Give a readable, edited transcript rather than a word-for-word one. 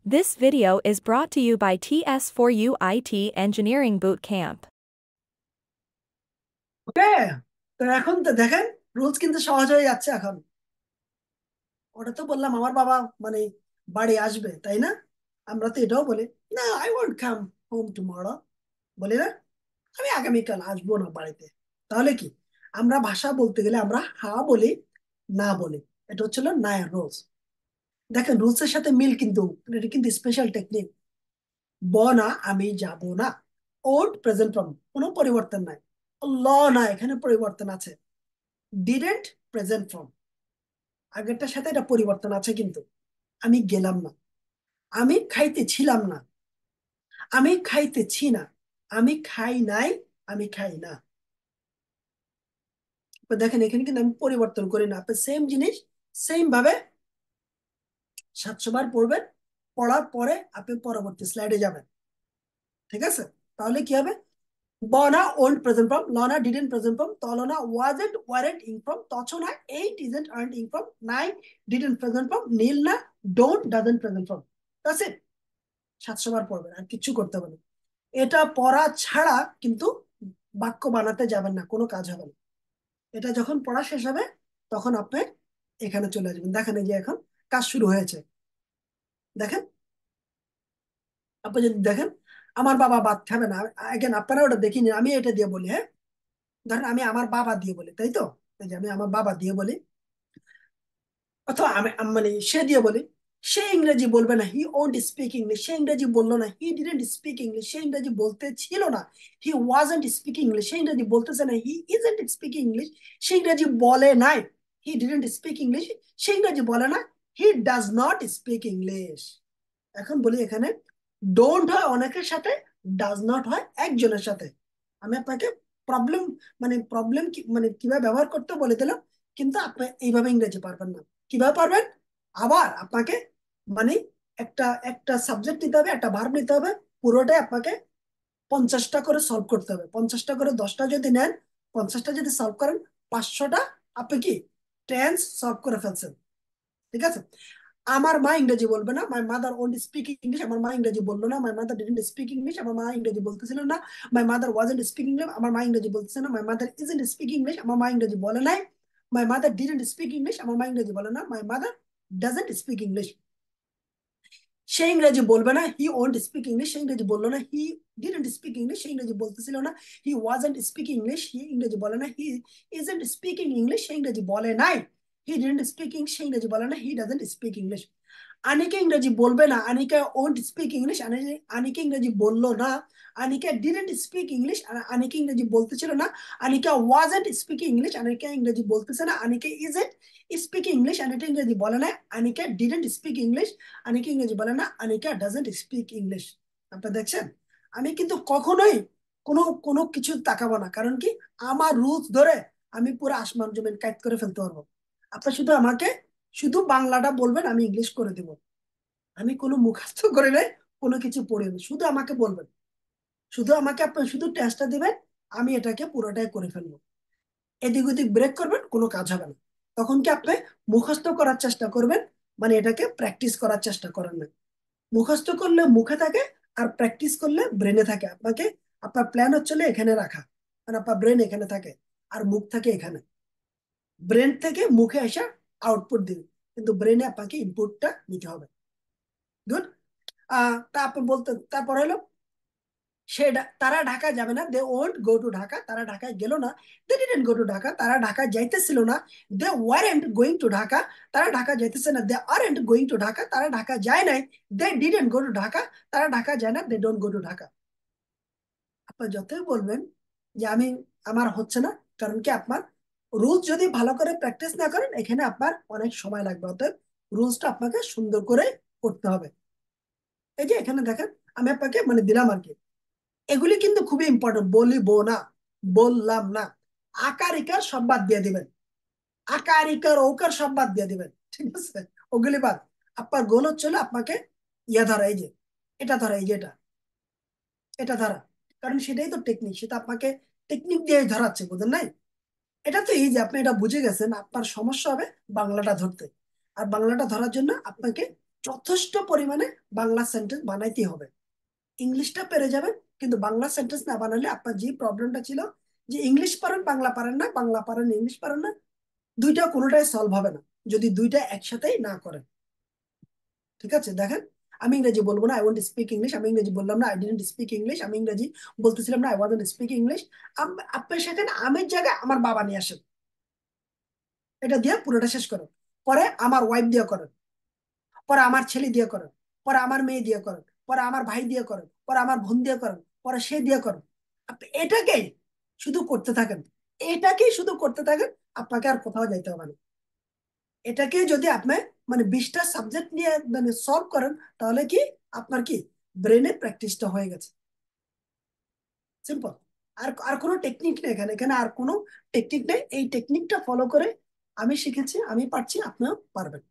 This video is brought to you by TS4U IT Engineering Bootcamp. ওকে, তো এখন তো দেখেন রুলস কিন্তু সহজ হয়ে যাচ্ছে এখন। ওটা তো বললাম আমার বাবা মানে বাড়ি আসবে, তাই না? আমরা তো এটাও বলি না, I won't come home tomorrow, বলি না আমি আগামীকাল আসবো না বাড়িতে। তাহলে কি আমরা ভাষা বলতে গেলে আমরা হা বলি, না বলি। এটা হচ্ছিল নায়ের রুলস। দেখেন রুলসের সাথে মিল কিন্তু, এটা কিন্তু স্পেশাল টেকনিক। না, আমি যাব না। ওল্ড প্রেজেন্ট ফর্ম, কোনো পরিবর্তন নাই। ল না, এখানে পরিবর্তন আছে। ডিডেন্ট প্রেজেন্ট ফর্ম, আগেরটার সাথে এটা পরিবর্তন আছে কিন্তু। আমি গেলাম না, আমি খাইতেছিলাম না, আমি খাইতেছি না, আমি খাই নাই, আমি খাই না। তো দেখেন এখানে কিন্তু আমি পরিবর্তন করি না, আপনি সেম জিনিস সেম ভাবে 700 বার পড়বেন। পড়ার পরে আপনি পরবর্তী স্লাইডে যাবেন, ঠিক আছে? তাহলে কি হবে? বনা ওল্ড প্রেজেন্ট ফর্ম, লনা ডিডেন্ট প্রেজেন্ট ফর্ম, তলনা ওয়াজেন্ট ওয়ারেন্ট ইং ফর্ম, তছনা ain't isn't aren't ing form, নাই ডিডেন্ট প্রেজেন্ট ফর্ম, নীল না don't doesn't present form. That's it. 700 বার পড়বেন, আর কিচ্ছু করতে হবে না। এটা পড়া ছাড়া কিন্তু বাক্য বানাতে যাবেন না, কোনো কাজ হবে না। এটা যখন পড়া শেষ হবে তখন আপনি এখানে চলে আসবেন। দেখেন এই যে এখন কাজ শুরু হয়েছে। দেখেন, আপনি যদি দেখেন আমার বাবা ভাত খাবে না, এগেন আপনারা ওটা দেখিনি, আমি এটা দিয়ে বলি, হ্যাঁ। ধরেন আমি আমার বাবা দিয়ে বলি, তাই তো? এই যে আমি আমার বাবা দিয়ে বলি, অথবা মানে সে দিয়ে বলি। সে ইংরেজি বলবে না, হি ওন্ট স্পিক ইংলিশ। সে ইংরেজি বললো না, হি ডিডেন্ট স্পিক ইংলিশ। সে ইংরেজি বলতে ছিল না, হি ওয়াজন্ট স্পিকিং ইংলিশ। সে ইংরেজি বলতেছে না, হি ইজন্ট স্পিকিং ইংলিশ। সে ইংরেজি বলে নাই, হি ডিডেন্ট স্পিক ইংলিশ। সে ইংরেজি বলে না, he does not speak English. এখন বলি এখানে ডোন্ট হয় অনেকের সাথে, ডাজ নট হয় একজনের সাথে। আমি আপনাকে প্রবলেম মানে প্রবলেম মানে কিভাবে ব্যবহার করতে বলে দিলাম, কিন্তু আপনি এইভাবে ইংরেজি পারবেন না। কিভাবে পারবেন? আবার আপনাকে মানে একটা একটা সাবজেক্ট নিতে হবে, একটা ভার্ব নিতে হবে, পুরোটাই আপনাকে 50টা করে সলভ করতে হবে। 50টা করে 10টা যদি নেন, 50টা যদি সলভ করেন, 500টা আপনি কি টেন্স সলভ করে ফেলছেন, ঠিক আছে? আমার মা ইংরেজি বলবে না, my mother won't speak English. আমার মা ইংরেজি বললো না, my mother didn't speak English. আমার মা ইংরেজি বলতেছিল না, my mother wasn't speak English. আমার মা ইংরেজি বলতেছে না, my mother isn't speak English. আমার মা ইংরেজি বলে নাই, my mother didn't speak English. আমার মা ইংরেজি বলে না, my mother doesn't speak English. সে ইংরেজি বলবে না, হি ওন্ট স্পিক ইংলিশ। সে ইংরেজি বললো না, হি ডিডন্ট স্পিক ইংলিশ। সে ইংরেজি বলতেছিল না, হি ওয়াজন্ট স্পিকিং ইংলিশ। হি ইংরেজি বলে না, হি ইজন্ট স্পিকিং ইংলিশ। সে ইংরেজি বলে নাই, হি ডিডন্ট স্পিক ইংলিশ। সে ইংরেজি বলে না, he doesn't speak English. Anika ইংরেজি বলবে না, Anika won't speak English. Anika ইংরেজি বললো না, Anika didn't speak English. Anika ইংরেজি বলতেছিল না, Anika wasn't speaking English. Anika ইংরেজি বলতেছে না, Anika isn't speaking English. Anika ইংরেজি বলে না, Anika didn't speak English. Anika ইংরেজি বলে না, আনিকা ডাজন্ট স্পিক ইংলিশ। আপনারা দেখছেন, আমি কিন্তু কখনোই কোনো কোনো কিছু তাকাবো না। কারণ কি, আমার রুলস ধরে আমি পুরো আসমান জমিন কাজ করে ফেলতে পারবো। আপনার শুধু আমাকে শুধু বাংলাটা বলবেন, আমি ইংলিশ করে দেব। আমি কোনো মুখস্থ করে নাই, কোনো কিছু পড়িনি, শুধু আমাকে বলবেন, শুধু আমাকে আপনি শুধু টেস্টটা দিবেন, আমি এটাকে পুরোটাই করে ফেলবো। এদিক ওদিক ব্রেক করবেন, কোনো কাজ হবে না। তখন কি আপনি মুখস্থ করার চেষ্টা করবেন, মানে এটাকে প্র্যাকটিস করার চেষ্টা করেন না। মুখস্থ করলে মুখে থাকে, আর প্র্যাকটিস করলে ব্রেনে থাকে। আপনাকে আপনার প্ল্যান হচ্ছে এখানে রাখা, মানে আপনার ব্রেন এখানে থাকে আর মুখ থাকে এখানে। ব্রেন থেকে মুখে এসে আউটপুট দিন, কিন্তু ব্রেনে আপনাকে ইনপুটটা নিতে হবে। গুড। তারপর বলতে তারপর হলো তারা ঢাকা যাবে না, they won't go to Dhaka. তারা ঢাকায় গেল না, they didn't go to Dhaka. তারা ঢাকা যাইতেছিল না, they weren't going to Dhaka. তারা ঢাকা যাইতেছে না, they aren't going to Dhaka. তারা ঢাকা যায় নাই, they didn't go to Dhaka. তারা ঢাকা যায় না, they don't go to Dhaka. আপনার যতই বলবেন যে আমি আমার হচ্ছে না, কারণ কি আপনার রুলস যদি ভালো করে প্র্যাকটিস না করেন, এখানে আপনার অনেক সময় লাগবে। অতএব রুলসটা আপনাকে সুন্দর করে করতে হবে। এই যে এখানে দেখেন, আমি আপনাকে মানে দিলাম আর কি। এগুলি কিন্তু খুবই ইম্পর্টেন্ট। বলিব না, বললাম না, আকার ইকার সব বাদ দিয়ে দিবেন। আকার ইকার ওকার সব বাদ দিয়ে দিবেন, ঠিক আছে? ওগুলি বাদ। আপনার গোল হচ্ছে আপনাকে ইয়া ধরা, এই যে এটা ধরা, এই যে এটা এটা ধরা। কারণ সেটাই তো টেকনিক, সেটা আপনাকে টেকনিক দিয়ে ধরাচ্ছে, বুঝেন নাই? এটা তো এই যে আপনি এটা বুঝে গেছেন, আপনার সমস্যা হবে বাংলাটা ধরতে। আর বাংলাটা ধরার জন্য আপনাকে যথেষ্ট পরিমাণে বাংলা সেন্টেন্স বানাইতে হবে। ইংলিশটা পেরে যাবেন, কিন্তু বাংলা সেন্টেন্স না বানালে আপনার যে প্রবলেমটা ছিল, যে ইংলিশ পারেন বাংলা পারেন না, বাংলা পারেন ইংলিশ পারেন না, দুইটা কোনোটাই সলভ হবে না যদি দুইটা একসাথেই না করেন। ঠিক আছে, দেখেন, আমি ইংরেজি বলবো না, আই ওয়ান্ট স্পিক ইংলিশ, আমি ইংরেজি বললাম না, আই ডিডন্ট স্পিক ইংলিশ, আমি ইংরেজি বলতেছিলাম না, আই ওয়ান্ট স্পিক ইংলিশ। আপনি সেখানে আমের জায়গায় আমার বাবা নিয়ে আসেন, এটা দিয়ে পুরোটা শেষ করেন। পরে আমার ওয়াইফ দিয়ে করেন, পরে আমার ছেলে দিয়ে করেন, পরে আমার মেয়ে দিয়ে করেন, পরে আমার ভাই দিয়ে করেন, পরে আমার বোন দিয়ে করেন, পরে সে দিয়ে করেন। আপনি এটাকেই শুধু করতে থাকেন, এটাকেই শুধু করতে থাকেন, আপনাকে আর কোথাও যাইতে হবে না। এটাকে যদি আপনি মানে 20টা সাবজেক্ট নিয়ে মানে সলভ করেন, তাহলে কি আপনার কি ব্রেনে প্র্যাকটিসটা হয়ে গেছে। সিম্পল। আর আর কোনো টেকনিক নেই এখানে, এখানে আর কোনো টেকনিক নেই। এই টেকনিকটা ফলো করে আমি শিখেছি, আমি পারছি, আপনিও পারবেন।